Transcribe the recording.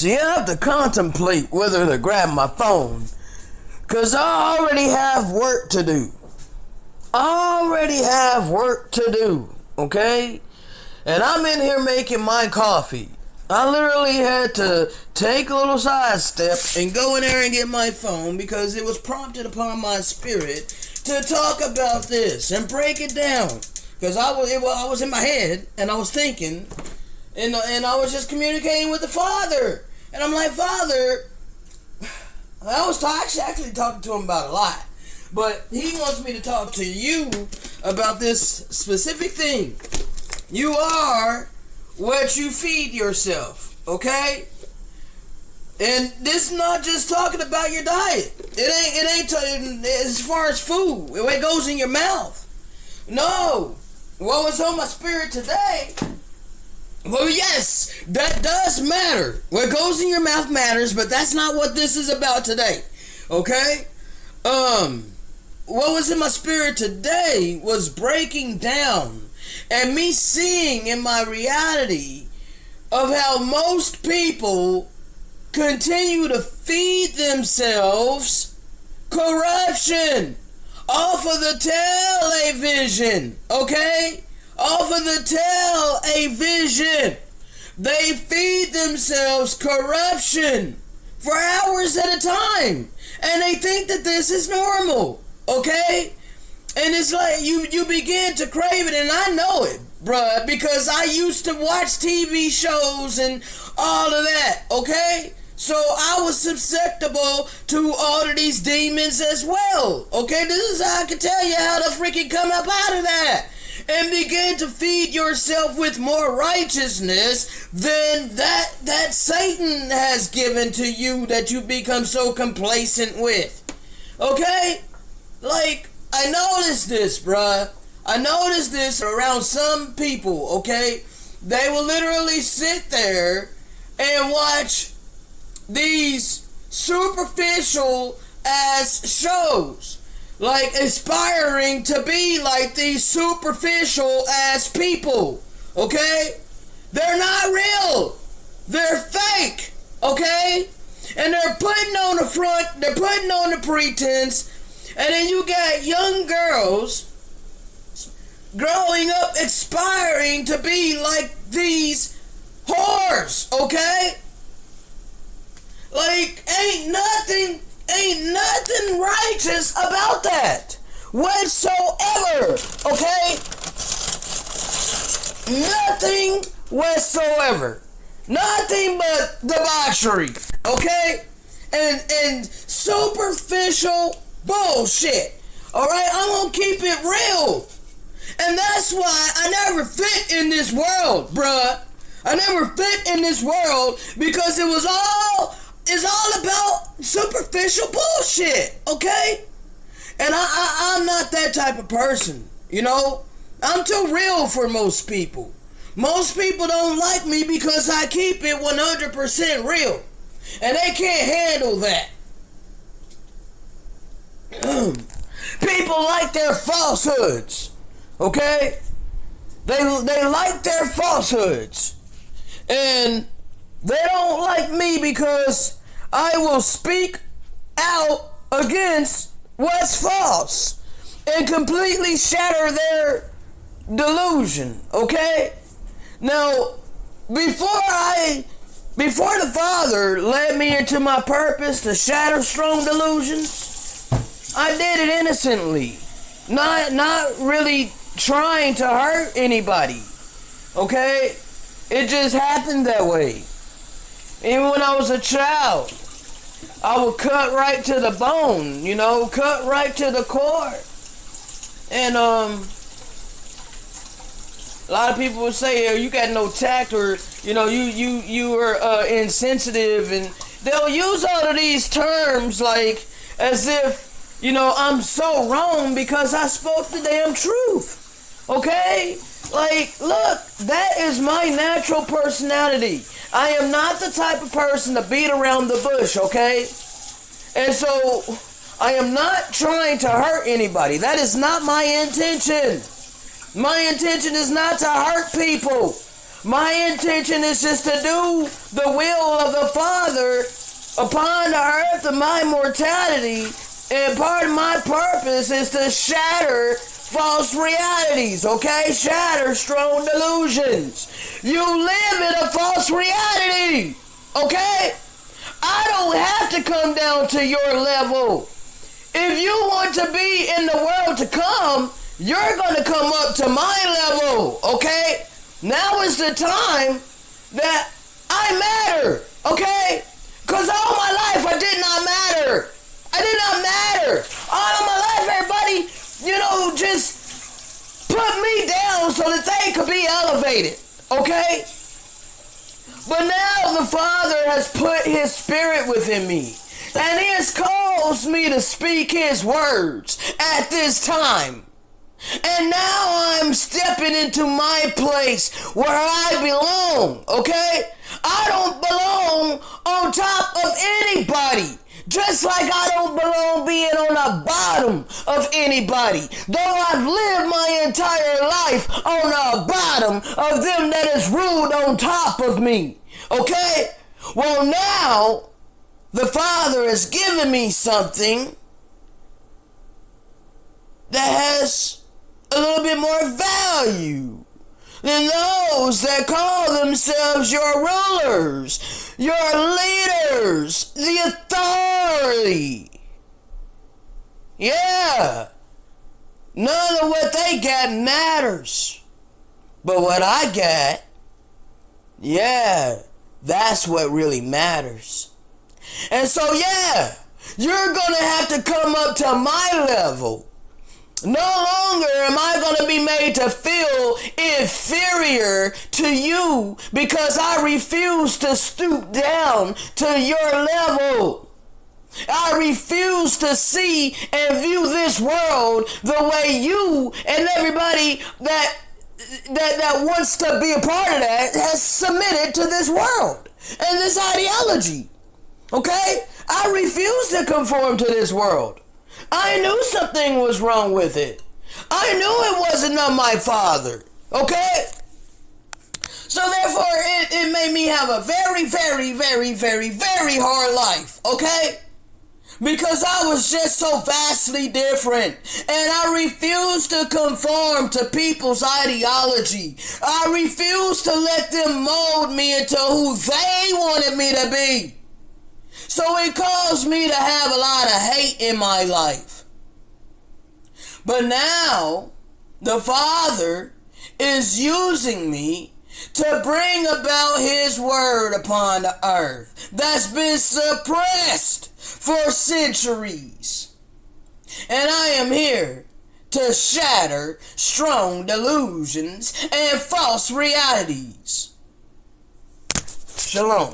See, I have to contemplate whether to grab my phone, because I already have work to do. Okay? And I'm in here making my coffee. I literally had to take a little sidestep and go in there and get my phone because it was prompted upon my spirit to talk about this and break it down. Because I was in my head and I was thinking and I was just communicating with the Father. And I'm like, Father, I was actually talking to him about a lot. But he wants me to talk to you about this specific thing. You are what you feed yourself, okay? And this is not just talking about your diet. It ain't as far as food. It goes in your mouth. No. What was on my spirit today? Well, yes, that does matter. What goes in your mouth matters, but that's not what this is about today, okay? What was in my spirit today was breaking down and me seeing in my reality of how most people continue to feed themselves corruption off of the television, okay? Off of the television. They feed themselves corruption for hours at a time. And they think that this is normal, okay? And it's like you begin to crave it, and I know it, bruh, because I used to watch TV shows and all of that, okay? So I was susceptible to all of these demons as well, okay? This is how I can tell you how to freaking come up out of that and begin to feed yourself with more righteousness than that Satan has given to you that you become so complacent with, okay? Like, I noticed this, bruh. I noticed this around some people, okay? They will literally sit there and watch these superficial ass shows, like aspiring to be like these superficial ass people, okay? They're not real. They're fake, okay? And they're putting on the front, they're putting on the pretense. And then you got young girls growing up aspiring to be like these whores, okay? Like, ain't nothing righteous about that whatsoever, okay? Nothing whatsoever. Nothing but debauchery, okay? And superficial bullshit. Alright, I'm gonna keep it real. And that's why I never fit in this world, bruh. I never fit in this world because it's all about superficial bullshit, okay? And I'm not that type of person, you know? I'm too real for most people. Most people don't like me because I keep it 100% real. And they can't handle that. People like their falsehoods, okay? They like their falsehoods. And they don't like me because I will speak out against what's false and completely shatter their delusion, okay? Now, before the Father led me into my purpose to shatter strong delusions, I did it innocently, not really trying to hurt anybody, okay? It just happened that way. Even when I was a child, I would cut right to the bone, you know, cut right to the core. And a lot of people would say, oh, you got no tact, or you know, you were insensitive, and they'll use all of these terms like as if, you know, I'm so wrong because I spoke the damn truth. Okay? Like, look, that is my natural personality. I am not the type of person to beat around the bush, okay? And so, I am not trying to hurt anybody. That is not my intention. My intention is not to hurt people. My intention is just to do the will of the Father upon the earth of my mortality, and part of my purpose is to shatter false realities, okay? Shatter strong delusions. You live in a false reality, okay? I don't have to come down to your level. If you want to be in the world to come, you're going to come up to my level, okay? Now is the time that I matter, okay? Because all my life I did not matter. I did not matter. All of my life, everybody, just put me down so that they could be elevated, okay? But now the Father has put His Spirit within me, and He has caused me to speak His words at this time. And now I'm stepping into my place where I belong, okay? I don't belong on top of anybody. Just like I don't belong being on the bottom of anybody. Though I've lived my entire life on the bottom of them that is ruled on top of me. Okay? Well, now the Father has given me something that has a little bit more value than those that call themselves your rulers, your leaders, the authority. Yeah. None of what they got matters. But what I got, yeah, that's what really matters. And so, yeah, you're going to have to come up to my level. No longer am I going to be made to feel inferior to you because I refuse to stoop down to your level. I refuse to see and view this world the way you and everybody that wants to be a part of that has submitted to this world and this ideology. Okay? I refuse to conform to this world. I knew something was wrong with it. I knew it wasn't of my Father. Okay? So therefore, it made me have a very, very, very, very, very hard life. Okay? Because I was just so vastly different. And I refused to conform to people's ideology. I refused to let them mold me into who they wanted me to be. So it caused me to have a lot of hate in my life. But now, the Father is using me to bring about His word upon the earth that's been suppressed for centuries. And I am here to shatter strong delusions and false realities. Shalom.